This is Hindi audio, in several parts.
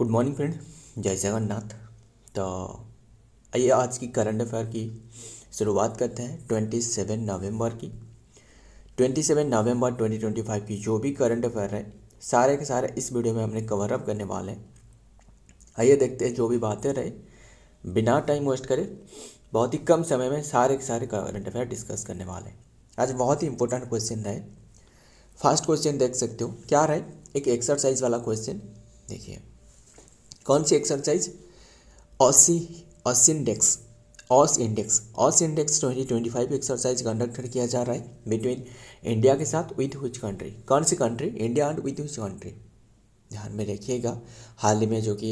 गुड मॉर्निंग फ्रेंड, जय जगन्नाथ। तो आइए आज की करंट अफेयर की शुरुआत करते हैं 27 नवंबर की। 27 नवंबर 2025 की जो भी करंट अफेयर है सारे के सारे इस वीडियो में हमने कवर अप करने वाले हैं। आइए देखते हैं जो भी बातें रहे, बिना टाइम वेस्ट करे बहुत ही कम समय में सारे के सारे करंट अफेयर डिस्कस करने वाले हैं। आज बहुत ही इंपॉर्टेंट क्वेश्चन रहे। फर्स्ट क्वेश्चन देख सकते हो क्या रहे, एक एक्सरसाइज वाला क्वेश्चन। देखिए कौन सी exercise, Aussie AUSINDEX Aus index 2025 exercise conduct किया जा रहा है बिटवीन इंडिया के साथ विथ विच कंट्री। कौन सी country, India and with which country. ध्यान में रखिएगा, हाल ही में जो कि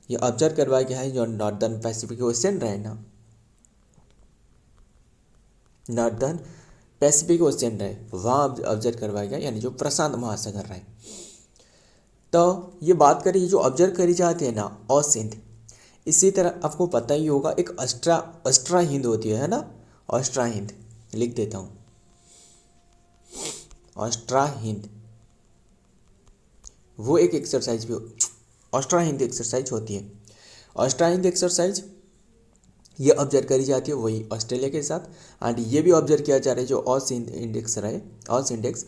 ये ऑब्जर्व करवाया गया है, जो नॉर्दर्न पैसिफिक ओशन रहे ना, नॉर्दर्न पैसिफिक ओशन रहे वहाँ ऑब्जर्व करवाया गया, यानी जो प्रशांत महासागर रहे। तो ये बात करें, जो ऑब्जर्व करी जाती है ना ऑसिंध, इसी तरह आपको पता ही होगा एक अस्ट्रा हिंद होती है ना, अस्ट्रा हिंद लिख देता हूँ, अस्ट्रा हिंद वो एक एक्सरसाइज भी अस्ट्रा हिंद एक्सरसाइज होती है। अस्ट्रा हिंद एक्सरसाइज ये ऑब्जर्व करी जाती है वही ऑस्ट्रेलिया के साथ, एंड ये भी ऑब्जर्व किया जा रहा है जो ऑस इंडेक्स रहे, ऑस इंडेक्स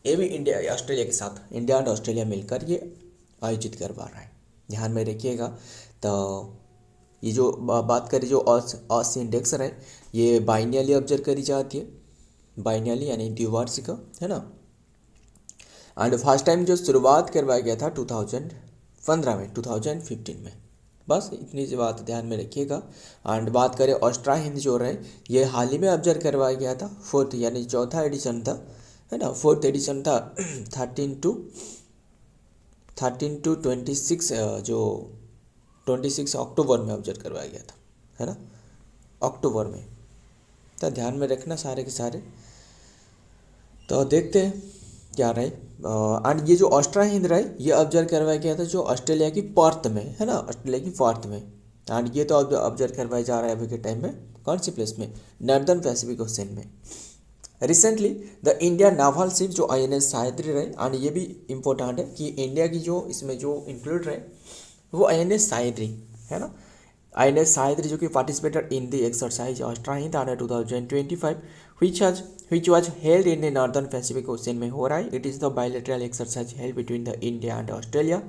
ये भी इंडिया ऑस्ट्रेलिया के साथ, इंडिया एंड ऑस्ट्रेलिया मिलकर ये आयोजित करवा रहा है। ध्यान में रखिएगा। तो ये जो बात करें जो ऑस इंडेक्स रहे, ये बाइनियली ऑब्जर्व करी जाती है, बाइनियली यानी द्विवार्षिक है ना। एंड फर्स्ट टाइम जो शुरुआत करवाया गया था 2015 में, 2015 में। बस इतनी सी बात ध्यान में रखिएगा। एंड बात करें ऑस्ट्रा हिंद जो रहे, ये हाल ही में ऑब्जर्व करवाया गया था, फोर्थ यानी चौथा एडिशन था है ना, फोर्थ एडिशन था 13 to 26 जो 26 अक्टूबर में ऑब्जर्व करवाया गया था है ना, अक्टूबर में। तो ध्यान में रखना सारे के सारे। तो देखते हैं क्या रहे। एंड ये जो ऑस्ट्रा हिंद रहे ये ऑब्जर्व करवाया गया था जो ऑस्ट्रेलिया की पर्थ में है ना, ऑस्ट्रेलिया की पर्थ में। एंड ये तो ऑब्जर्व करवाया जा रहा है अभी के टाइम में, कौन सी प्लेस में, नॉर्दर्न पैसिफिक ओशन में। Recently the India novel ship जो INS सायत्री रहे, एंड ये भी इम्पोर्टेंट है कि इंडिया की जो इसमें जो इंक्लूड रहे वो INS सायत्री है ना, INS सायत्री जो कि participated in the exercise Austra Hind under 2025 which was held in the northern Pacific Ocean में हो रहा है। It is the bilateral exercise held between the India and Australia.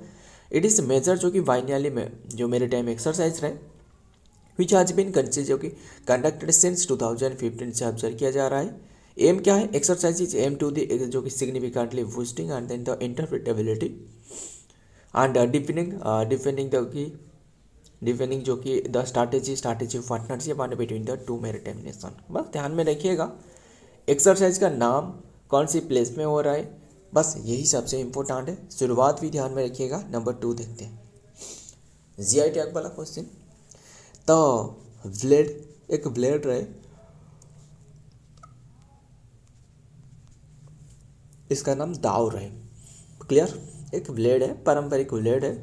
It is major जो कि बाइनियली में जो मेरे टाइम एक्सरसाइज रहे विच हैज बीन कंसिडर जो कि कंडक्टेड सिंस 2015 से ऑब्जर्व किया जा रहा है। एम क्या है, exercise is aim to the जो कि significantly boosting and then the interpretability and defending जो कि the strategy partnership and between the two maritime nation. बस ध्यान में रखिएगा एक्सरसाइज का नाम कौन सी प्लेस में हो रहा है, बस यही सबसे इम्पोर्टेंट है। शुरुआत भी ध्यान में रखिएगा। नंबर 2 देखते हैं, GI टैग वाला क्वेश्चन। तो एक ब्लेड रहे, इसका नाम दाव रहे, क्लियर, एक ब्लेड है, पारंपरिक ब्लेड है,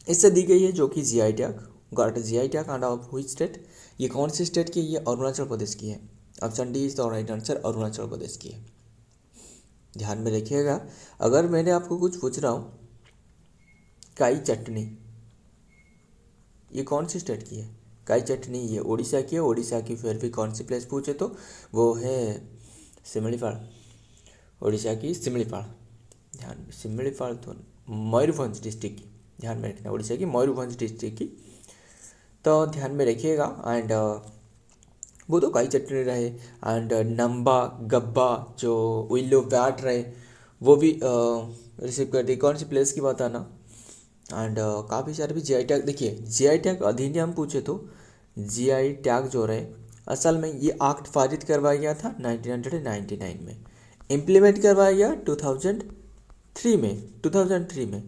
इससे दी गई है जो कि GI tag, got GI tag end of which state, ये कौन सी स्टेट की, ये अरुणाचल प्रदेश की है। Option D is the right answer, Arunachal Pradesh की है। ध्यान में रखिएगा। अगर मैंने आपको कुछ पूछ रहा हूँ, काई चटनी ये कौन सी स्टेट की है, काई चटनी ये उड़ीसा की है, उड़ीसा की फिर भी कौन सी प्लेस पूछे तो वो है सिमलीपाल, उड़ीसा की सिमलीपाल। ध्यान में, सिमलीपाल तो मयूरभंज डिस्ट्रिक्ट की, ध्यान में रखना, उड़ीसा की मयूरभंज डिस्ट्रिक्ट की। तो ध्यान में रखिएगा। एंड वो तो काई चटनी रहे। एंड नंबा गब्बा जो विल्लो बैट रहे वो भी रिसीव कर दी, कौन सी प्लेस की बताना। एंड काफ़ी सारे भी GI टैग। देखिए GI टैग अधिनियम पूछे तो GI टैग जो रहे असल में ये एक्ट पारित करवाया गया था 1999 में, इम्प्लीमेंट करवाया गया 2003 में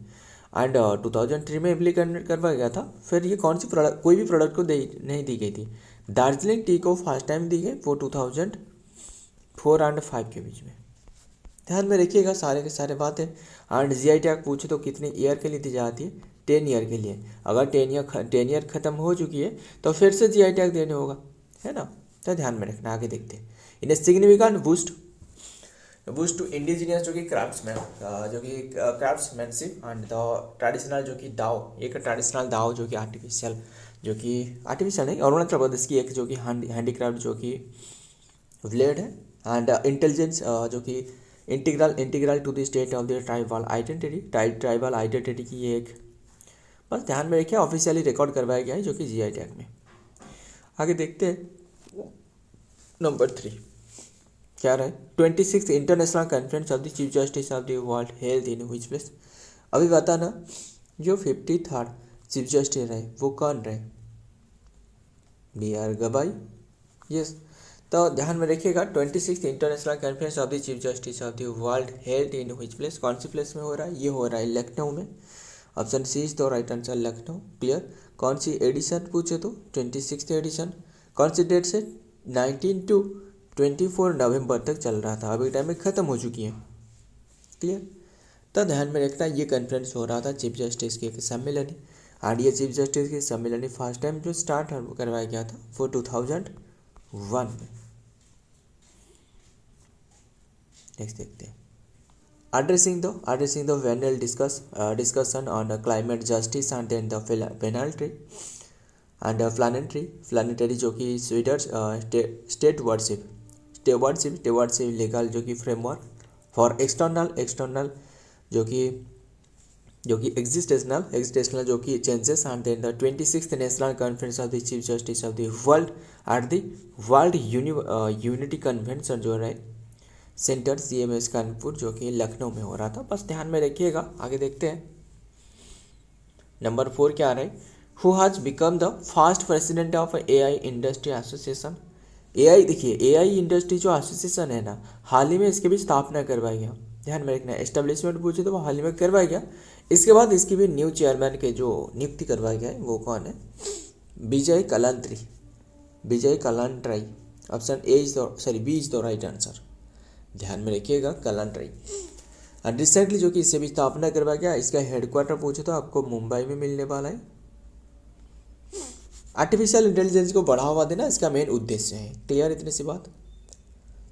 एंड 2003 में इम्प्लीमेंट करवाया गया था। फिर ये कौन सी प्रोडक्ट, कोई भी प्रोडक्ट को नहीं दी गई थी। दार्जिलिंग टी को फर्स्ट टाइम दी गई वो 2004 एंड 5 के बीच में। ध्यान में रखिएगा सारे के सारे बातें। एंड GI टैग पूछे तो कितने ईयर के लिए दी जाती है, 10 ईयर के लिए। अगर 10 ईयर ख़त्म हो चुकी है तो फिर से GI टैग देने होगा है ना। तो ध्यान में रखना। आगे देखते हैं, in a significant boost boost to indigenous जो कि क्राफ्ट्समैन, जो कि क्राफ्ट्समैनशिप एंड द ट्रेडिशनल जो कि दाओ, एक ट्रेडिशनल दाओ जो कि आर्टिफिशियल नहीं, अरुणाचल प्रदेश की एक जो कि हैंडीक्राफ्ट जो कि ब्लेड है। एंड इंटेलिजेंस जो कि integral to the state of the tribal identity की ये एक, बस ध्यान में रखिए, ऑफिशियली रिकॉर्ड करवाया गया है जो कि जीआई टैग में। आगे देखते हैं नंबर 3 क्या रहा है। 26 international conference of the chief justice of the world health in which place. अभी बताना जो 53rd चीफ जस्टिस रहे वो कौन रहे, BR गवाई। यस, तो ध्यान में रखिएगा 26 international conference of the chief justice of the world health in which place, कौन सी प्लेस में हो रहा है, ये हो रहा है लखनऊ में। Option C is the right answer, Lucknow. Clear. कौन सी एडिशन पूछे तो 26 एडिशन, कौन सी डेट से 19 to 24 नवंबर तक चल रहा था, अभी टाइम में ख़त्म हो चुकी है। क्लियर। तो ध्यान में रखना ये कॉन्फ्रेंस हो रहा था चीफ जस्टिस के सम्मेलन, और ये चीफ जस्टिस के सम्मेलन फर्स्ट टाइम जो स्टार्ट करवाया गया था वो 2001 में। नेक्स्ट देखते हैं addressing the annual discussion on climate justice and then the penalty and planetary जो कि स्वीडर्स स्टेवर्डशिप लीगल जो कि फ्रेमवर्क फॉर एक्सटर्नल जो कि एग्जिस्टेशनल जो कि changes and then the 26th national conference of the chief justice of the world at the world unity convention जो है सेंटर CMS कानपुर जो कि लखनऊ में हो रहा था, बस ध्यान में रखिएगा। आगे देखते हैं नंबर 4 क्या आ रहा है। Who has become the first president of AI industry association. AI देखिए, AI इंडस्ट्री जो एसोसिएशन है ना, हाल ही में इसकी भी स्थापना करवाई गया। ध्यान में रखना, एस्टेब्लिशमेंट पूछे तो वो हाल ही में करवाया गया। इसके बाद इसकी भी न्यू चेयरमैन के जो नियुक्ति करवाया गया है वो कौन है, Vijay Kalantri. Option B is the right answer, ध्यान में रखिएगा कलांट्राई। और रिसेंटली जो कि इससे भी स्थापना करवाया गया, इसका हेडक्वार्टर पूछे तो आपको मुंबई में मिलने वाला है। आर्टिफिशियल इंटेलिजेंस को बढ़ावा देना इसका मेन उद्देश्य है। क्लियर इतनी सी बात।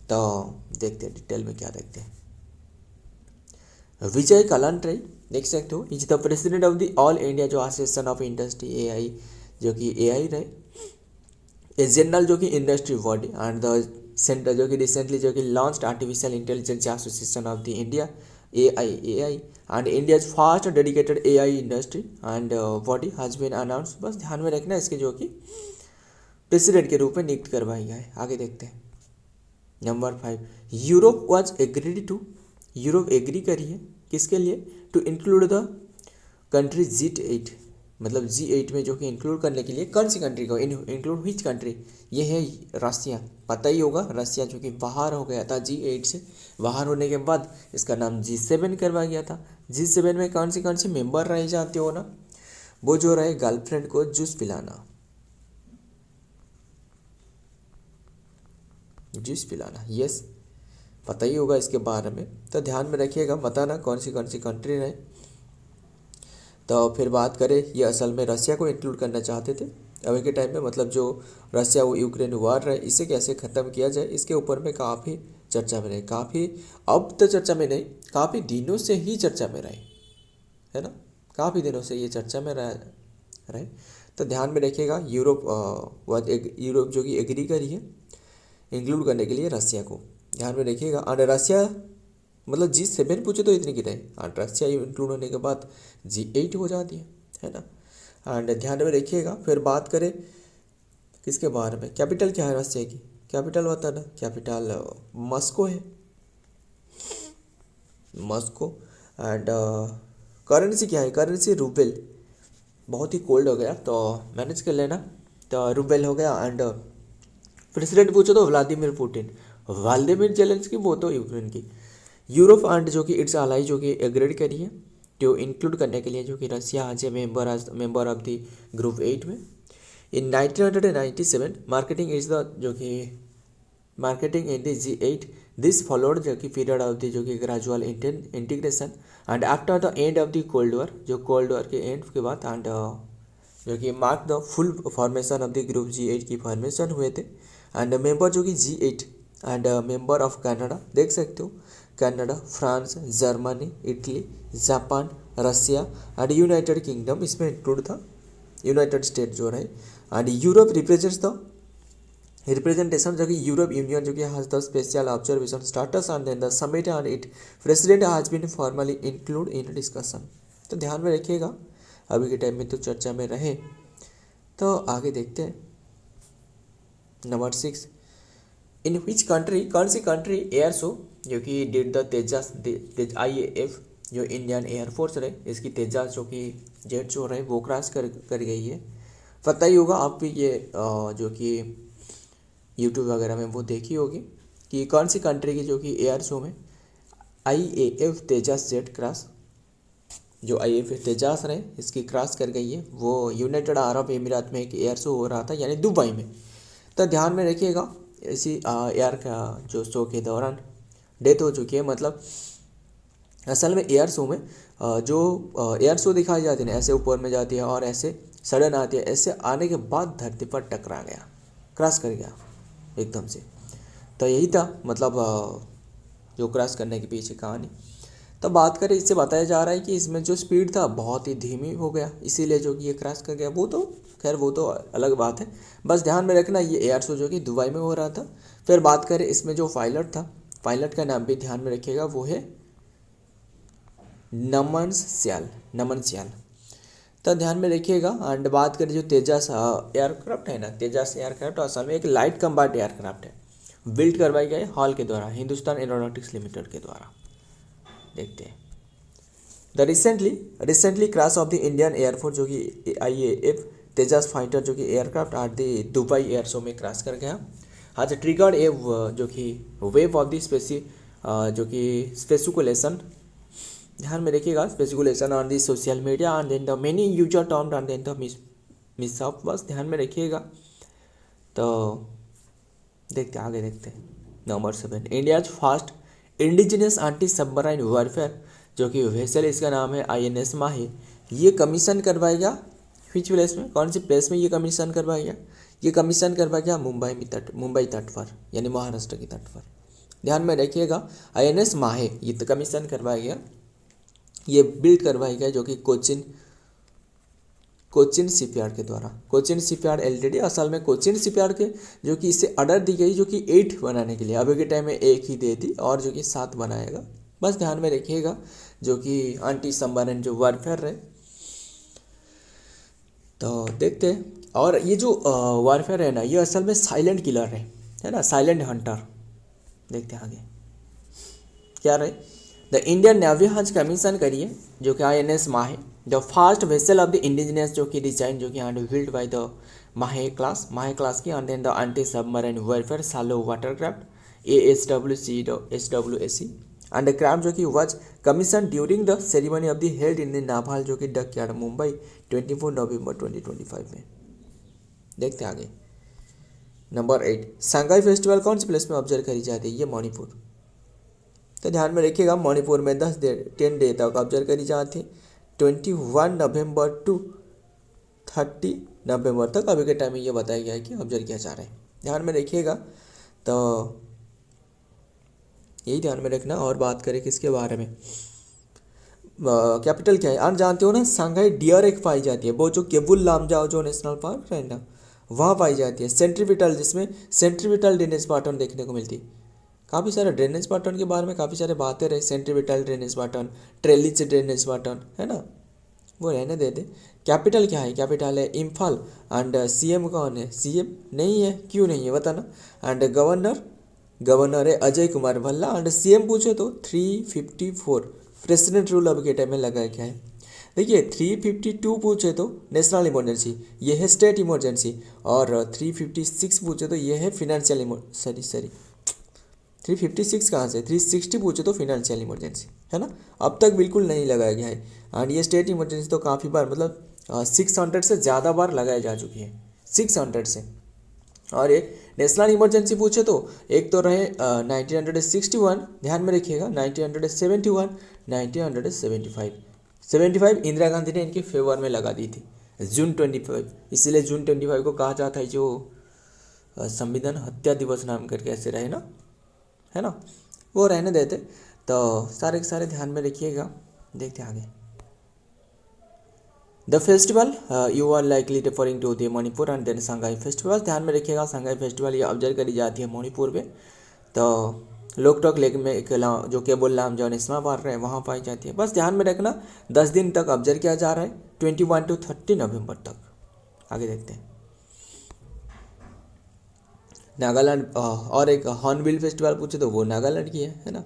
तो देखते हैं डिटेल में क्या देखते हैं। विजय कलांट्राई देख सकते हो, is the president of the all India जो एसोसिएशन ऑफ इंडस्ट्री AI जो कि AI रहे, ए जनरल जो कि industry body and the centre जो कि रिसेंटली जो कि launched artificial intelligence association of the India AI and India's first dedicated AI industry and body has been announce. बस ध्यान में रखना इसके जो कि प्रेसिडेंट के रूप में नियुक्त करवाया गया है। आगे देखते हैं नंबर 5 यूरोप एग्री करी है किसके लिए, to include the country G8, मतलब G8 में जो कि इंक्लूड करने के लिए कौन सी कंट्री को, इंक्लूड व्हिच कंट्री, ये है रसिया। पता ही होगा रसिया जो कि बाहर हो गया था G8 से, बाहर होने के बाद इसका नाम G7 करवाया गया था। G7 में कौन सी मेंबर रहे जाते हो ना, वो जो रहे गर्लफ्रेंड को जूस पिलाना, यस पता ही होगा इसके बारे में। तो ध्यान में रखिएगा, बताना कौन सी कंट्री रहे। तो फिर बात करें, ये असल में रसिया को इंक्लूड करना चाहते थे अभी के टाइम में, मतलब जो रसिया वो यूक्रेन वार रहे इसे कैसे ख़त्म किया जाए, इसके ऊपर में काफ़ी चर्चा में रहे। काफ़ी अब तो चर्चा में नहीं, काफ़ी दिनों से ही चर्चा में रहे, है ना, काफ़ी दिनों से ये चर्चा में रहे। तो ध्यान में रखिएगा, यूरोप जो कि एग्री करी है इंक्लूड करने के लिए रसिया को, ध्यान में रखिएगा। और रसिया मतलब G7 पूछे तो इतनी की रहे, और रसिया इंक्लूड होने के बाद G8 हो जाती है ना। एंड ध्यान में रखिएगा। फिर बात करें किसके बारे में, कैपिटल क्या है रसिया की, कैपिटल बताना, कैपिटल मॉस्को है, मॉस्को। एंड करेंसी क्या है, करेंसी रूबेल, बहुत ही कोल्ड हो गया तो मैनेज कर लेना, तो रूबेल हो गया। एंड प्रेसिडेंट पूछो तो व्लादिमीर जेलेंस्की, वो तो यूक्रेन की। यूरोप एंड जो कि इट्स अलाई जो कि एग्रेड करी है जो इंक्लूड करने के लिए जो कि रसिया आज मेंबर ऑफ द ग्रुप 8 में। इन 1997 marketing in the G8 this followed जो कि पीरियड ऑफ द जो कि gradual integration and after the end of the cold war, जो कोल्ड वॉर के एंड के बाद एंड जो कि mark the full formation of the group G8 की फॉर्मेशन हुए थे। एंड मेंबर जो कि G8 and member of Canada, देख सकते हो Canada, France, Germany, Italy, Japan, Russia and United Kingdom इसमें इंक्लूड था, यूनाइटेड स्टेट जो रहे। And Europe represents the representation जो कि यूरोप यूनियन जो कि has the special observation status and then the summit and it president has been formally include in discussion. तो ध्यान में रखिएगा, अभी के टाइम में तो चर्चा में रहे। तो आगे देखते हैं नंबर 6, इन विच कंट्री, कौन सी कंट्री एयर शो जो कि डिड द तेजस IAF जो इंडियन एयरफोर्स रहे, इसकी तेजस जो कि जेट शो रहे वो क्रॉस कर गई है। पता ही होगा आप भी ये जो कि यूट्यूब वगैरह में वो देखी होगी कि कौन सी कंट्री की जो कि एयर शो में IAF तेजस जेट क्रॉस, जो IAF तेजस रहे इसकी क्रॉस कर गई है। वो यूनाइटेड अरब अमीरात में एक एयर शो हो रहा था यानी दुबई में। तो ध्यान में रखिएगा, इसी एयर का जो शो के दौरान डेथ हो चुकी है। मतलब असल में एयर शो में जो एयर शो दिखाई जाती है ना, ऐसे ऊपर में जाती है और ऐसे सडन आती है, ऐसे आने के बाद धरती पर टकरा गया, क्रॉस कर गया एकदम से। तो यही था मतलब जो क्रॉस करने के पीछे कहानी। तो बात करें, इससे बताया जा रहा है कि इसमें जो स्पीड था बहुत ही धीमी हो गया, इसीलिए जो कि ये क्रॉस कर गया। वो तो खैर वो तो अलग बात है, बस ध्यान में रखना ये एयर शो जो कि दुबई में हो रहा था। फिर बात करें इसमें जो पायलट था, पायलट का नाम भी ध्यान में रखिएगा, वो है नमन श्याल। तो ध्यान में रखिएगा। एंड बात करें जो तेजस एयरक्राफ्ट है ना, तेजस एयरक्राफ्ट असल में एक लाइट कम्बैट एयरक्राफ्ट है, बिल्ड करवाई गई हॉल के द्वारा, हिंदुस्तान एरोनॉटिक्स लिमिटेड के द्वारा। देखते हैं the recently crash of the Indian air force जो कि IAF तेजस फाइटर जो कि aircraft at the Dubai air show में क्रैश कर गया। आज ट्रिगर्ड ए जो कि वेव ऑफ द जो कि स्पेसिकुलेशन, ध्यान में रखिएगा, speculation on the social media and then the many user term and then the miss of, बस ध्यान में रखिएगा। तो देखते आगे देखते हैं number 7, India's first indigenous anti submarine warfare जो कि वेसल, इसका नाम है INS माही। ये कमीशन करवाएगा विच प्लेस में, कौन सी प्लेस में ये कमीशन करवाएगा? ये कमीशन करवाएगा मुंबई तट पर, यानी महाराष्ट्र के तट पर। ध्यान में रखिएगा, INS माहे ये तो कमीशन करवाएगा, ये बिल्ड करवाएगा जो कि कोचिन शिपयार्ड के द्वारा, कोचिन शिपयार्ड LTD। असल में कोचिन शिपयार्ड के जो कि इसे ऑर्डर दी गई जो कि 8 बनाने के लिए, अभी के टाइम में 1 ही दे दी और जो कि 7 बनाएगा। बस ध्यान में रखिएगा, जो कि एंटी सबमरीन जो वारफेयर रहे। तो देखते हैं, और ये जो वारफेयर है ना, ये असल में साइलेंट किलर है ना, साइलेंट हंटर। देखते हैं आगे क्या रहे। The Indian navy has commission करिए जो कि INS Mahe, the fast vessel of the indigenous जो कि डिजाइन जो कि and build by the Mahe class की, and then the anti submarine warfare shallow watercraft SWC and craft जो कि was commission during the ceremony of the held in the naval जो कि डकयार्ड मुंबई 24 नवंबर 2025 में। देखते आगे नंबर 8, सांघाई फेस्टिवल कौन सी प्लेस में ऑब्जर्व करी जाती है? ये मणिपुर। तो ध्यान में रखिएगा, मणिपुर में 10 डे तक ऑब्जर्व करी जाती है, 21 नवंबर टू 30 नवंबर तक। अभी के टाइम में ये बताया गया है कि ऑब्जर्व किया जा रहा है, ध्यान में रखिएगा। तो यही ध्यान में रखना। और बात करें किसके बारे में, कैपिटल क्या है आप जानते हो ना, सांघाई डियर एक पाई जाती है, वो जो केबुल लामजाओ जो नेशनल पार्क है ना, वहाँ पाई जाती है। सेंट्रीपिटल, जिसमें सेंट्रीपिटल ड्रेनेज पैटर्न देखने को मिलती है। काफ़ी सारे ड्रेनेज पैटर्न के बारे में काफ़ी सारे बातें रहे, centripetal drainage pattern, trellis drainage pattern, है ना, वो रहने दे दे। कैपिटल क्या है? कैपिटल है इम्फाल। एंड CM कौन है? CM नहीं है, क्यों नहीं है बताना। एंड गवर्नर है अजय कुमार भल्ला। एंड CM पूछे तो 354 प्रेसिडेंट रूल अभी के टाइम में लगा क्या है? देखिए 352 पूछे तो नेशनल इमरजेंसी, ये है स्टेट इमरजेंसी। और 356 पूछे तो ये है फिनेंशियल 356 कहाँ से, 360 पूछे तो फिनेंशियल इमरजेंसी, है ना। अब तक बिल्कुल नहीं लगाया गया है। एंड ये स्टेट इमरजेंसी तो काफ़ी बार, मतलब 600 से ज़्यादा बार लगाई जा चुकी है, 600 से। और ये नेशनल इमरजेंसी पूछे तो एक तो रहे 1961, ध्यान में रखिएगा, 1971, 1975 इंदिरा गांधी ने इनके फेवर में लगा दी थी, जून 25। इसीलिए जून 25 को कहा जाता है जो संविधान हत्या दिवस नाम करके ऐसे रहे ना, है ना, वो रहने देते। तो सारे के सारे ध्यान में रखिएगा। देखते हैं आगे। The festival you are likely referring to the Manipur and then Sangai festival. ध्यान में रखिएगा, संगाई फेस्टिवल ये ऑब्जर्व करी जाती है मणिपुर में। तो लोकटॉक लेक में एक जो केबुल लाम जो नेशनल पार्क है वहाँ पाई जाती है। बस ध्यान में रखना 10 दिन तक ऑब्जर्व किया जा रहा है, 21 to 30 नवंबर तक। आगे देखते हैं। नागालैंड और एक हॉर्नबिल फेस्टिवल पूछे तो वो नागालैंड की है ना।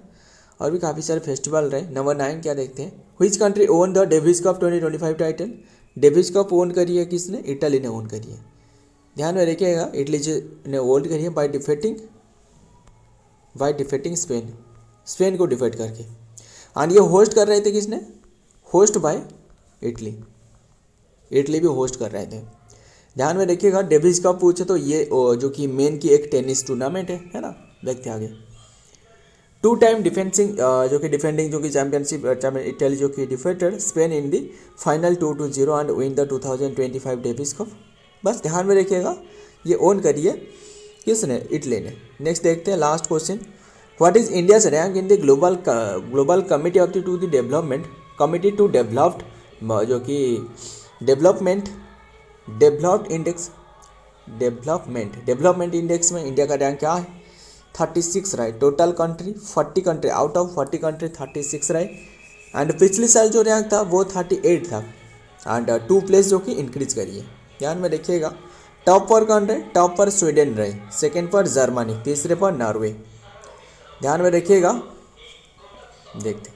और भी काफ़ी सारे फेस्टिवल रहे। नंबर 9 क्या देखते हैं। Which country own the Davis cup 2025 title. Davis cup own करी है किसने, इटली ने ओन करी है। ध्यान में रखिएगा, इटली ने ओन करी है बाय डिफेटिंग स्पेन को डिफेट करके। एंड ये होस्ट कर रहे थे किसने, होस्ट बाय इटली भी होस्ट कर रहे थे। ध्यान में रखिएगा, डेविस कप पूछे तो ये जो कि मेन की एक टेनिस टूर्नामेंट है ना। देखते आगे। 2 टाइम डिफेंडिंग जो कि चैंपियनशिप इटली जो कि defeated Spain in the final 2-0 and win the 2025 Davis cup. बस ध्यान में रखिएगा, ये ओन करिए किसने, इटली ने। नेक्स्ट देखते हैं last question. What is India's rank in the global committee of to the development committee to developed जो कि डेवलपमेंट इंडेक्स में इंडिया का रैंक क्या है, 36 रहा है। Total country 40 country, out of 40 country 36 रहे। एंड पिछले साल जो रैंक था वो 38 था। एंड 2 प्लेस जो कि इंक्रीज करिए। ध्यान में रखिएगा, टॉप पर कौन रहे, टॉप पर स्वीडन रहे, सेकेंड पर जर्मनी, तीसरे पर नॉर्वे। ध्यान में रखिएगा। देखते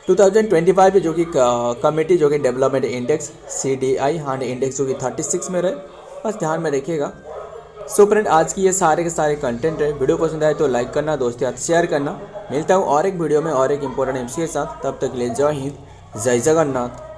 2025 जो कि कमेटी जो कि डेवलपमेंट इंडेक्स CDI हांड इंडेक्स जो कि 36 में रहे। बस ध्यान में रखिएगा। सो फ्रेंड, आज की ये सारे के सारे कंटेंट है। वीडियो पसंद आए तो लाइक करना, दोस्तों के साथ शेयर करना। मिलता हूँ और एक वीडियो में और एक इंपॉर्टेंट MC के साथ। तब तक के लिए जय हिंद, जय जगन्नाथ।